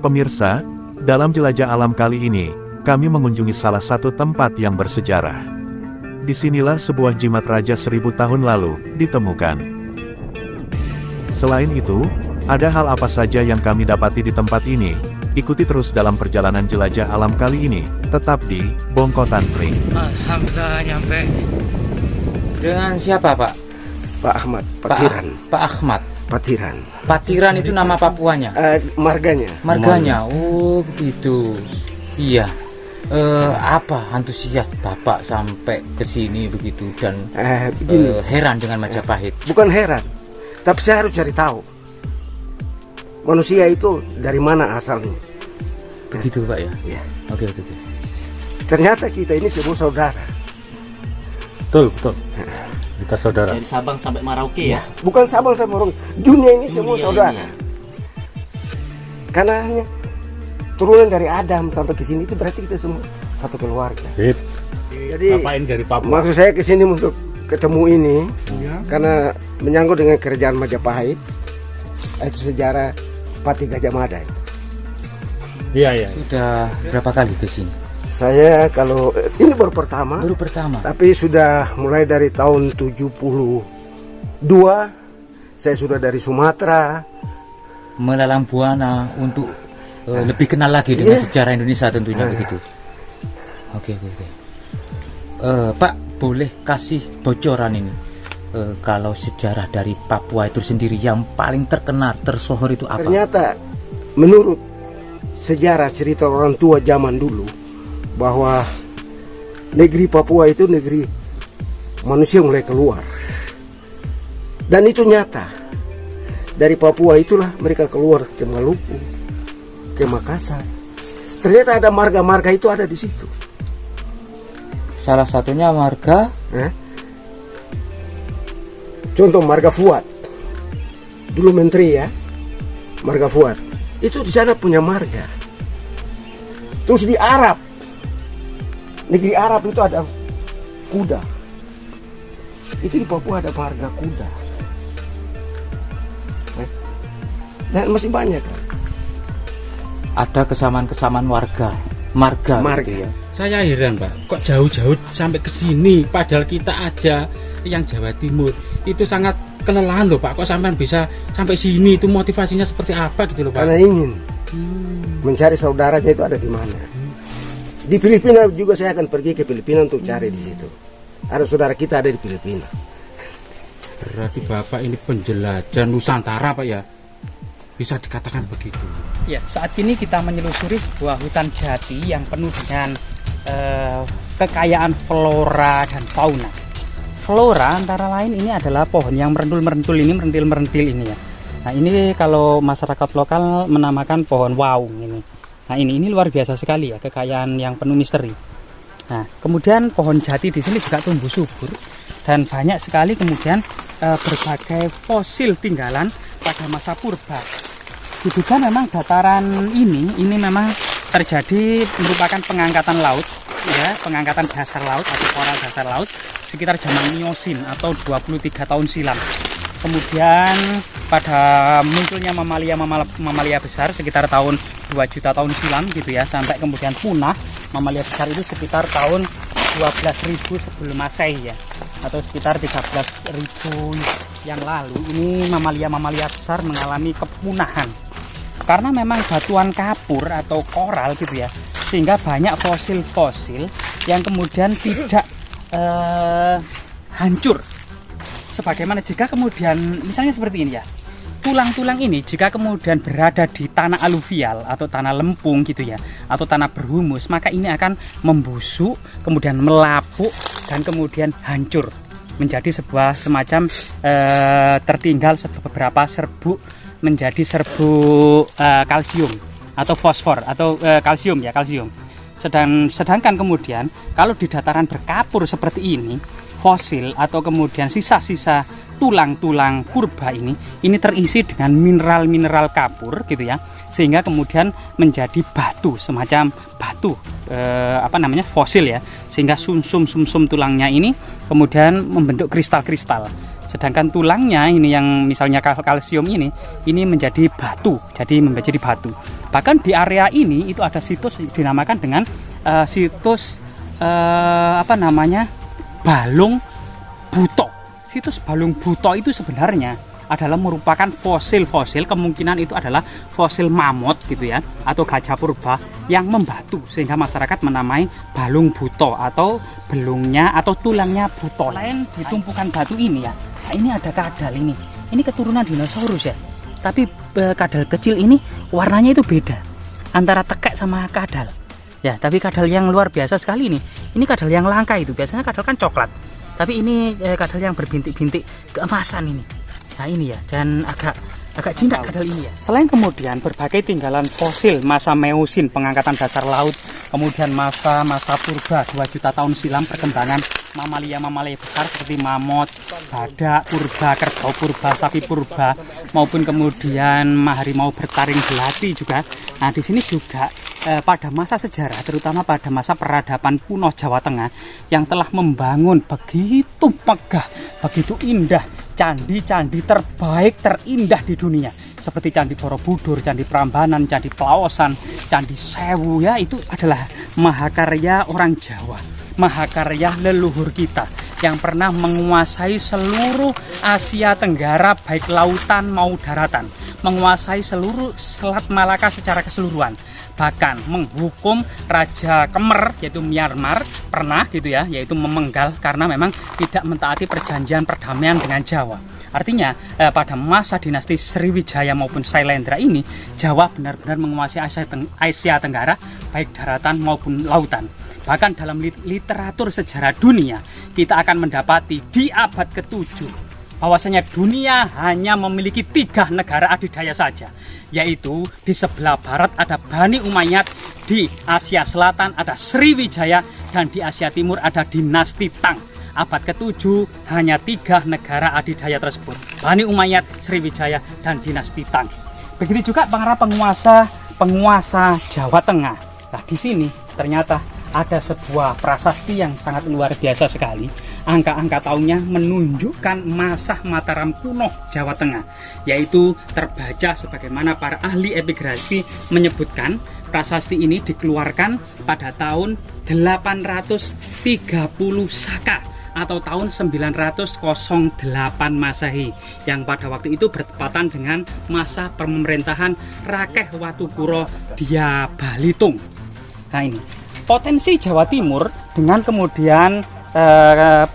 Pemirsa, dalam jelajah alam kali ini, kami mengunjungi salah satu tempat yang bersejarah. Disinilah sebuah jimat raja 1000 tahun lalu ditemukan. Selain itu, ada hal apa saja yang kami dapati di tempat ini? Ikuti terus dalam perjalanan jelajah alam kali ini, tetap di Bongkotan Pring. Alhamdulillah nyampe. Dengan siapa, Pak? Pak Ahmad Patiran. Pak Ahmad Patiran. Patiran itu nama Papuanya? Marganya. Marganya. Oh, begitu. Iya. Apa antusias Bapak sampai ke sini begitu dan heran dengan Majapahit? Bukan heran, tapi saya harus cari tahu manusia itu dari mana asalnya. Begitu, Pak ya? Ya. Oke. Ternyata kita ini semua saudara. Betul. Kita saudara. Dari Sabang sampai Merauke ya? Bukan Sabang sama Merauke, dunia ini semua saudara. Ini. Karena hanya turunan dari Adam sampai ke sini itu berarti kita semua satu keluarga. Jadi Ngapain dari Papua? maksud saya ke sini untuk ketemu ini karena menyangkut dengan kerajaan Majapahit. Itu sejarah Pati Gajah Mada. Iya. Sudah berapa kali ke sini? Saya kalau ini baru pertama. Baru pertama. Tapi sudah mulai dari tahun 72 saya sudah dari Sumatera Melalang Buana untuk lebih kenal lagi dengan sejarah Indonesia tentunya begitu. Oke. Pak, boleh kasih bocoran ini kalau sejarah dari Papua itu sendiri yang paling terkenal, tersohor itu apa? Ternyata menurut sejarah cerita orang tua zaman dulu bahwa negeri Papua itu negeri manusia mulai keluar. Dan itu nyata. Dari Papua itulah mereka keluar ke Maluku, ke Makassar. Ternyata ada marga-marga itu ada di situ. Salah satunya marga Contoh marga Fuad. Dulu menteri ya. Marga Fuad. Itu di sana punya marga. Terus di Arab, negeri Arab itu ada kuda. Itu di Papua ada marga kuda. Dan masih banyak kan? Ada kesamaan-kesamaan marga gitu ya. Saya heran, Pak. Kok jauh-jauh sampai ke sini padahal kita aja yang Jawa Timur itu sangat kelelahan loh, Pak. Kok sampai bisa sampai sini, itu motivasinya seperti apa gitu loh, Pak? Karena ingin mencari saudaranya itu ada di mana. Di Filipina juga saya akan pergi ke Filipina untuk cari di situ. Ada saudara kita ada di Filipina. Berarti Bapak ini penjelajah Nusantara, Pak ya? Bisa dikatakan begitu. Ya, saat ini kita menyelusuri sebuah hutan jati yang penuh dengan kekayaan flora dan fauna. Flora antara lain ini adalah pohon yang merentul-merentul ini, merentil-merentil ini ya. Nah, ini kalau masyarakat lokal menamakan pohon waung ini. Nah, ini luar biasa sekali ya, kekayaan yang penuh misteri. Nah, kemudian pohon jati di sini juga tumbuh subur dan banyak sekali kemudian berbagai fosil tinggalan pada masa purba. Diduga memang dataran ini memang terjadi merupakan pengangkatan laut ya, pengangkatan dasar laut atau koral dasar laut sekitar zaman Miosin atau 23 tahun silam. Kemudian pada munculnya mamalia besar sekitar tahun 2 juta tahun silam gitu ya, sampai kemudian punah mamalia besar itu sekitar tahun 12.000 sebelum Masehi ya, atau sekitar 13.000 yang lalu. Ini mamalia besar mengalami kepunahan karena memang batuan kapur atau koral gitu ya, sehingga banyak fosil-fosil yang kemudian tidak hancur. Sebagaimana jika kemudian misalnya seperti ini ya, tulang-tulang ini jika kemudian berada di tanah aluvial atau tanah lempung gitu ya, atau tanah berhumus, maka ini akan membusuk, kemudian melapuk dan kemudian hancur menjadi sebuah semacam tertinggal beberapa serbuk menjadi serbuk kalsium atau fosfor atau kalsium. Sedangkan kemudian kalau di dataran berkapur seperti ini, fosil atau kemudian sisa-sisa tulang-tulang purba ini terisi dengan mineral-mineral kapur gitu ya, sehingga kemudian menjadi batu, semacam batu fosil ya, sehingga sumsum tulangnya ini kemudian membentuk kristal-kristal. Sedangkan tulangnya ini yang misalnya kalsium ini menjadi batu, jadi menjadi batu. Bahkan di area ini itu ada situs dinamakan dengan situs Balung Buto. Situs Balung Buto itu sebenarnya adalah merupakan fosil-fosil, kemungkinan itu adalah fosil mamut gitu ya, atau gajah purba yang membatu, sehingga masyarakat menamai Balung Buto atau belungnya atau tulangnya buto. Selain di tumpukan batu ini ya, nah ini ada kadal ini keturunan dinosaurus ya, tapi kadal kecil ini warnanya itu beda antara tekek sama kadal ya, tapi kadal yang luar biasa sekali ini kadal yang langka. Itu biasanya kadal kan coklat, tapi ini kadal yang berbintik-bintik keemasan ini. Nah ini ya, dan agak jinak kadal ini ya. Selain kemudian berbagai tinggalan fosil masa Meosin, pengangkatan dasar laut, kemudian masa purba 2 juta tahun silam, perkembangan mamalia besar seperti mamut, badak purba, kerbau purba, sapi purba, maupun kemudian harimau bertaring belati juga. Nah di sini juga pada masa sejarah, terutama pada masa peradaban kuno Jawa Tengah yang telah membangun begitu megah, begitu indah candi-candi terbaik, terindah di dunia, seperti Candi Borobudur, Candi Prambanan, Candi Plaosan, Candi Sewu ya, itu adalah mahakarya orang Jawa, mahakarya leluhur kita yang pernah menguasai seluruh Asia Tenggara, baik lautan maupun daratan, menguasai seluruh Selat Malaka secara keseluruhan, bahkan menghukum Raja Khmer yaitu Myanmar pernah gitu ya, yaitu memenggal karena memang tidak mentaati perjanjian perdamaian dengan Jawa. Artinya pada masa dinasti Sriwijaya maupun Sailendra ini, Jawa benar-benar menguasai Asia Tenggara baik daratan maupun lautan. Bahkan dalam literatur sejarah dunia kita akan mendapati di abad ke-7 bahwasanya dunia hanya memiliki 3 negara adidaya saja, yaitu di sebelah barat ada Bani Umayyad, di Asia Selatan ada Sriwijaya, dan di Asia Timur ada dinasti Tang. Abad ke-7 hanya 3 negara adidaya tersebut, Bani Umayyad, Sriwijaya, dan dinasti Tang. Begitu juga para penguasa Jawa Tengah. Nah di sini ternyata ada sebuah prasasti yang sangat luar biasa sekali. Angka-angka tahunnya menunjukkan masa Mataram kuno Jawa Tengah, yaitu terbaca sebagaimana para ahli epigrafi menyebutkan prasasti ini dikeluarkan pada tahun 830 Saka atau tahun 908 Masehi, yang pada waktu itu bertepatan dengan masa pemerintahan Rakeh Watukuro Dia Balitung. Nah ini potensi Jawa Timur dengan kemudian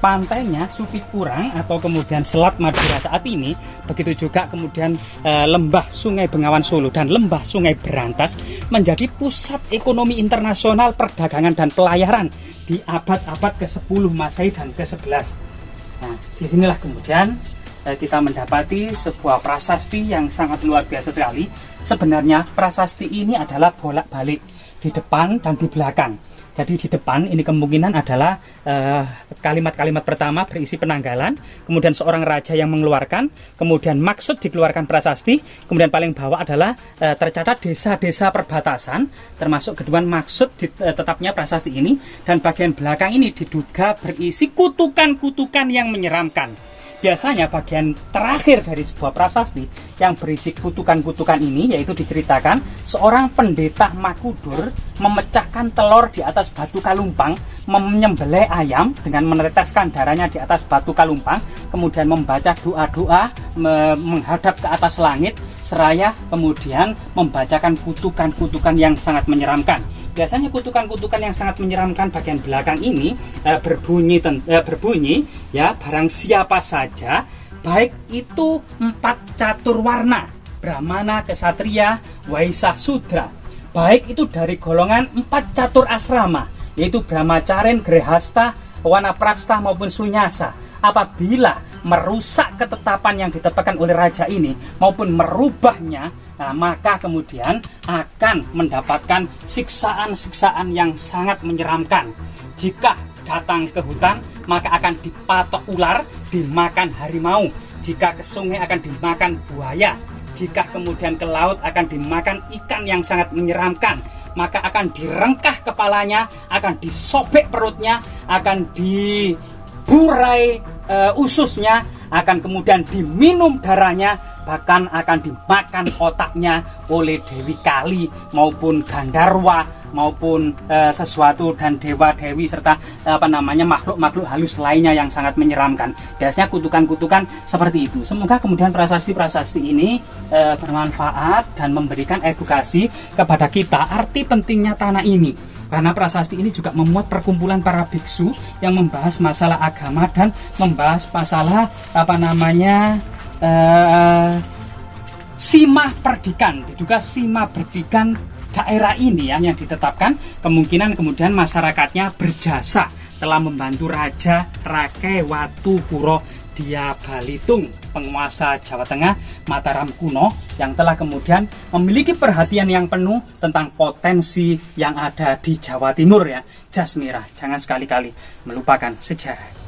pantainya Supikurang atau kemudian Selat Madura saat ini, begitu juga kemudian lembah Sungai Bengawan Solo dan lembah Sungai Berantas menjadi pusat ekonomi internasional, perdagangan dan pelayaran di abad-abad ke-10 Masehi dan ke-11. Nah, disinilah kemudian kita mendapati sebuah prasasti yang sangat luar biasa sekali. Sebenarnya prasasti ini adalah bolak-balik di depan dan di belakang. Jadi di depan ini kemungkinan adalah kalimat-kalimat pertama berisi penanggalan, kemudian seorang raja yang mengeluarkan, kemudian maksud dikeluarkan prasasti, kemudian paling bawah adalah tercatat desa-desa perbatasan, termasuk kedua maksud tetapnya prasasti ini, dan bagian belakang ini diduga berisi kutukan-kutukan yang menyeramkan. Biasanya bagian terakhir dari sebuah prasasti yang berisi kutukan-kutukan ini, yaitu diceritakan seorang pendeta Makudur memecahkan telur di atas batu kalumpang, menyembelih ayam dengan meneteskan darahnya di atas batu kalumpang, kemudian membaca doa-doa menghadap ke atas langit, seraya kemudian membacakan kutukan-kutukan yang sangat menyeramkan. Biasanya kutukan-kutukan yang sangat menyeramkan bagian belakang ini berbunyi ya, barang siapa saja, baik itu 4 catur warna, Brahmana, Kesatria, Waisya, Sudra, baik itu dari golongan 4 catur asrama, yaitu Brahmacaren, Grehasta, Wanaprastha maupun Sunyasa, apabila merusak ketetapan yang ditetapkan oleh raja ini maupun merubahnya, nah, maka kemudian akan mendapatkan siksaan-siksaan yang sangat menyeramkan. Jika datang ke hutan, maka akan dipatok ular, dimakan harimau. Jika ke sungai akan dimakan buaya. Jika kemudian ke laut akan dimakan ikan yang sangat menyeramkan. Maka akan direngkah kepalanya, akan disobek perutnya, akan diburai ususnya, akan kemudian diminum darahnya, bahkan akan dimakan otaknya oleh Dewi Kali maupun Gandarwa maupun sesuatu dan dewa-dewi serta makhluk-makhluk halus lainnya yang sangat menyeramkan. Biasanya kutukan-kutukan seperti itu. Semoga kemudian prasasti-prasasti ini bermanfaat dan memberikan edukasi kepada kita arti pentingnya tanah ini. Karena prasasti ini juga memuat perkumpulan para biksu yang membahas masalah agama dan membahas masalah simah perdikan, diduga simah perdikan daerah ini yang ditetapkan kemungkinan kemudian masyarakatnya berjasa telah membantu Raja Rakewatupuro Dia Balitung, penguasa Jawa Tengah Mataram kuno, yang telah kemudian memiliki perhatian yang penuh tentang potensi yang ada di Jawa Timur ya. Jasmira, jangan sekali-kali melupakan sejarah.